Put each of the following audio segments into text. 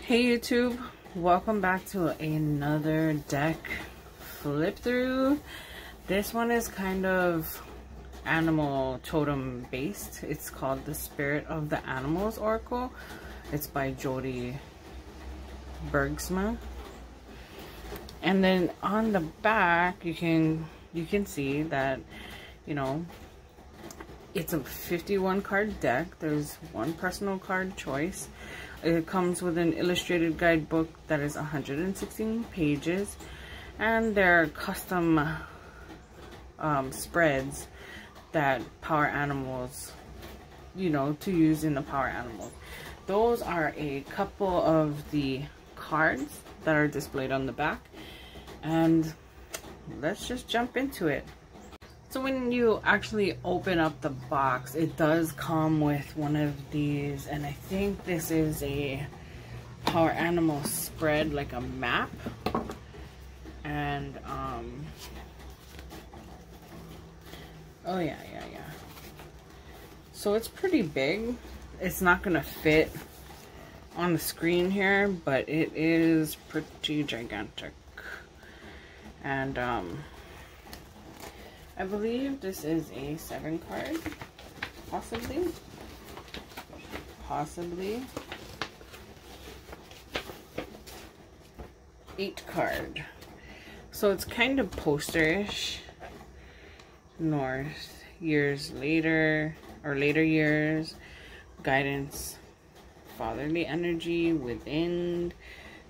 Hey YouTube, welcome back to another deck flip through. This one is kind of animal totem based. It's called the Spirit of the Animals Oracle. It's by Jody Bergsma. And then on the back you can see that, you know, it's a 51 card deck. There's one personal card choice. It comes with an illustrated guidebook that is 116 pages, and there are custom spreads that power animals, you know, to use in the power animals. Those are a couple of the cards that are displayed on the back, and let's just jump into it. So when you actually open up the box, it does come with one of these, and I think this is a power animal spread, like a map. And oh yeah. So it's pretty big. It's not gonna fit on the screen here, but it is pretty gigantic. And I believe this is a 7 card, possibly 8 card. So it's kind of posterish. North, years later, or later years, guidance, fatherly energy, within.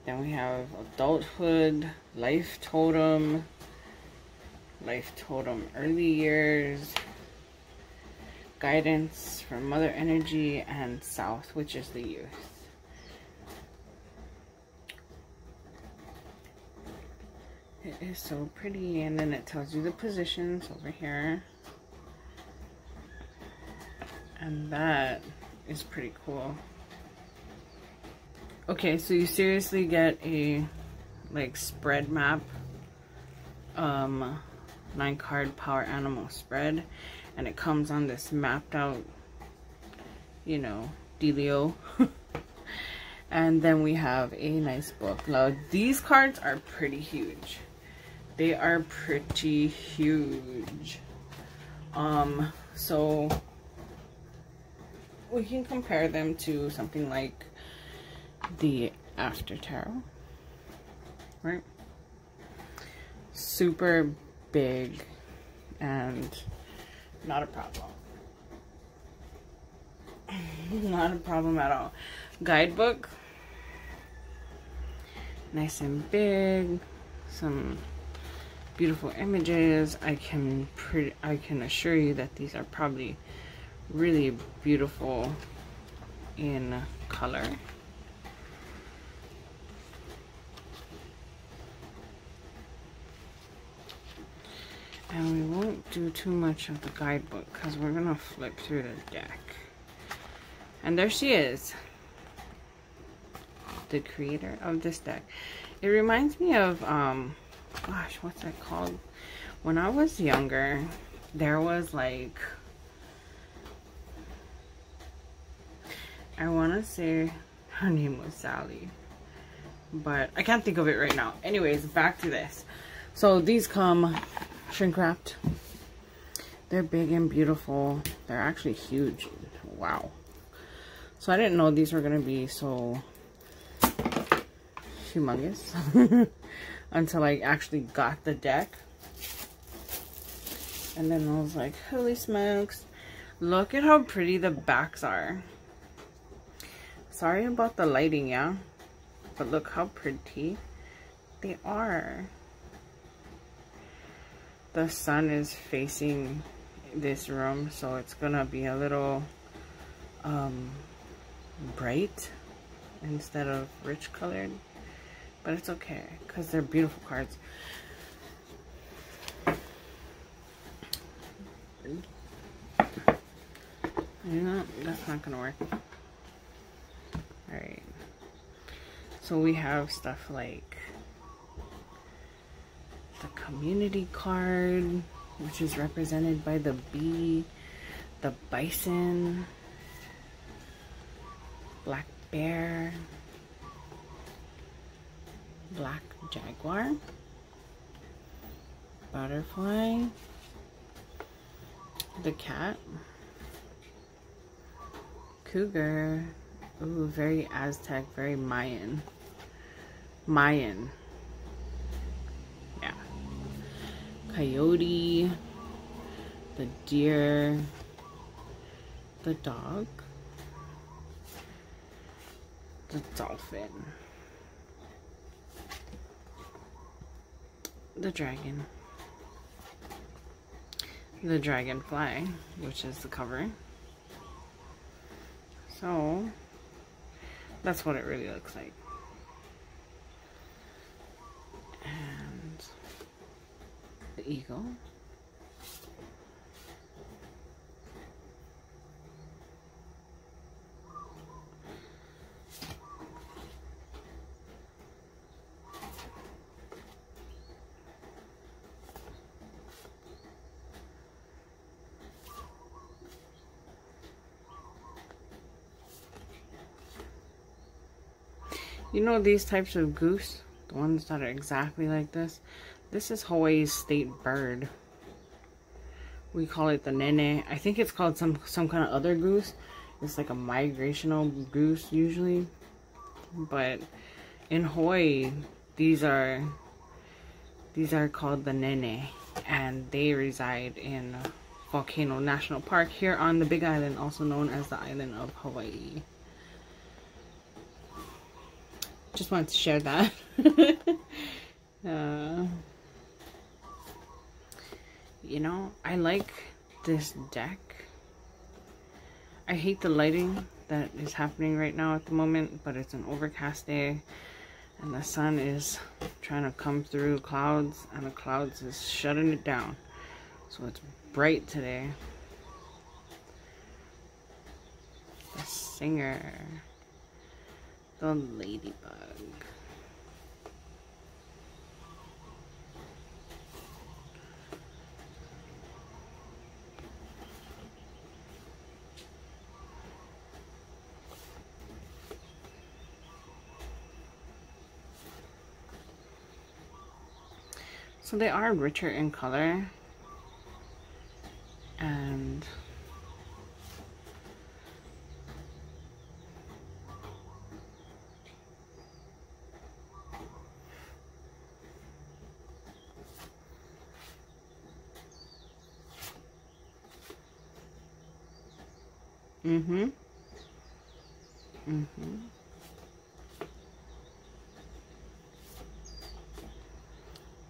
Then we have adulthood, life totem, early years, guidance from mother energy, and south, which is the youth. It is so pretty, and then it tells you the positions over here, and that is pretty cool. Okay, so you seriously get a like spread map, 9 card power animal spread, and it comes on this mapped out, you know, dealio. And then we have a nice book. Now these cards are pretty huge. They are pretty huge. So we can compare them to something like the After Tarot, right? Super big and not a problem. Not a problem at all. Guidebook, nice and big, some beautiful images. I can assure you that these are probably really beautiful in color. And we won't do too much of the guidebook because we're gonna flip through the deck. And there she is, the creator of this deck. It reminds me of gosh, what's that called? When I was younger, there was like, I want to say her name was Sally, but I can't think of it right now. Anyways, back to this. So these come shrink wrapped. They're big and beautiful. They're actually huge. Wow. So I didn't know these were going to be so humongous until I actually got the deck. And then I was like, holy smokes. Look at how pretty the backs are. Sorry about the lighting, yeah? But look how pretty they are. The sun is facing this room, so it's gonna be a little bright instead of rich colored, but it's okay because they're beautiful cards. You know, that's not gonna work. Alright, so we have stuff like the community card, which is represented by the bee, the bison, black bear, Black Jaguar, Butterfly, the cat, Cougar, ooh, very Aztec, very Mayan, yeah, Coyote, the deer, the dog, the dolphin, the dragon, the dragonfly, which is the cover. So that's what it really looks like. And the eagle, you know these types of goose, the ones that are exactly like this? This is Hawaii's state bird. We call it the nene. I think it's called some kind of other goose. It's like a migrational goose usually. But in Hawaii, these are called the nene, and they reside in Volcano National Park here on the Big Island, also known as the island of Hawaii. Just wanted to share that. You know, I like this deck. I hate the lighting that is happening right now at the moment, but it's an overcast day and the sun is trying to come through clouds, and the clouds is shutting it down. So it's bright today. The singer, the ladybug. So they are richer in color, and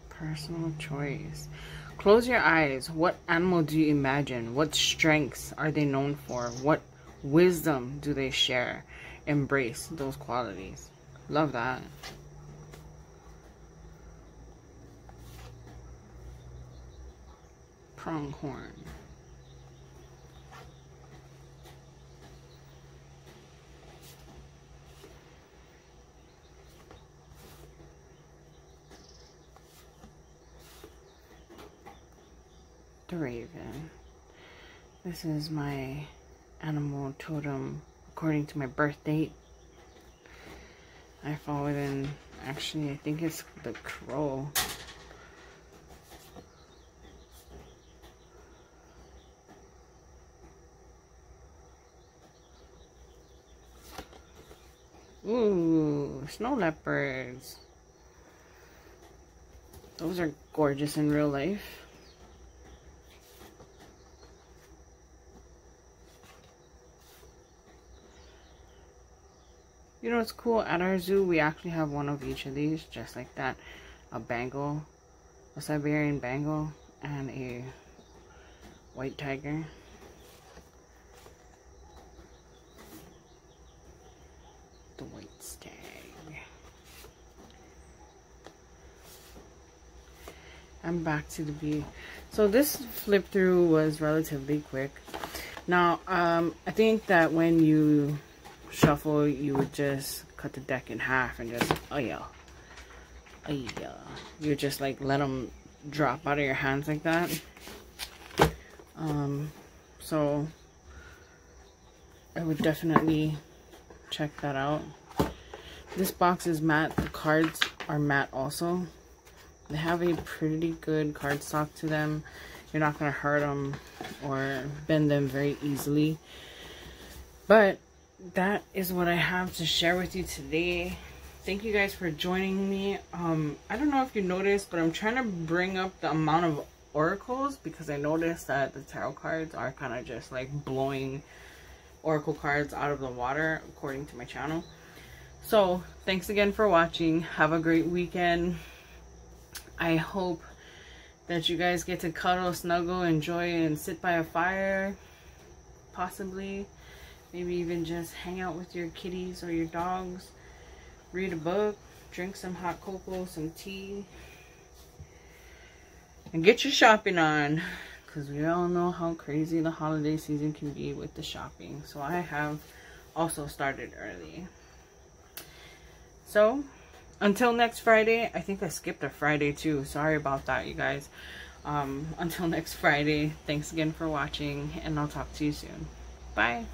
personal choice. Close your eyes. What animal do you imagine? What strengths are they known for? What wisdom do they share? Embrace those qualities. Love that. Pronghorn. The raven. This is my animal totem according to my birth date. I fall within, actually I think it's the crow. Ooh, snow leopards. Those are gorgeous in real life. You know, it's cool. At our zoo, we actually have one of each of these, just like that. A Bengal, a Siberian Bengal, and a white tiger. The white stag. I'm back to the view. So this flip through was relatively quick. Now, I think that when you shuffle, you would just cut the deck in half and just, you just like let them drop out of your hands like that. So I would definitely check that out. This box is matte. The cards are matte also. They have a pretty good cardstock to them. You're not going to hurt them or bend them very easily. But that is what I have to share with you today. Thank you guys for joining me. I don't know if you noticed, but I'm trying to bring up the amount of oracles because I noticed that the tarot cards are kind of just like blowing oracle cards out of the water according to my channel. So thanks again for watching. Have a great weekend. I hope that you guys get to cuddle, snuggle, enjoy, and sit by a fire. Possibly. Maybe even just hang out with your kitties or your dogs. Read a book. Drink some hot cocoa, some tea. And get your shopping on. Because we all know how crazy the holiday season can be with the shopping. So I have also started early. So, until next Friday. I think I skipped a Friday too. Sorry about that, you guys. Until next Friday. Thanks again for watching. And I'll talk to you soon. Bye.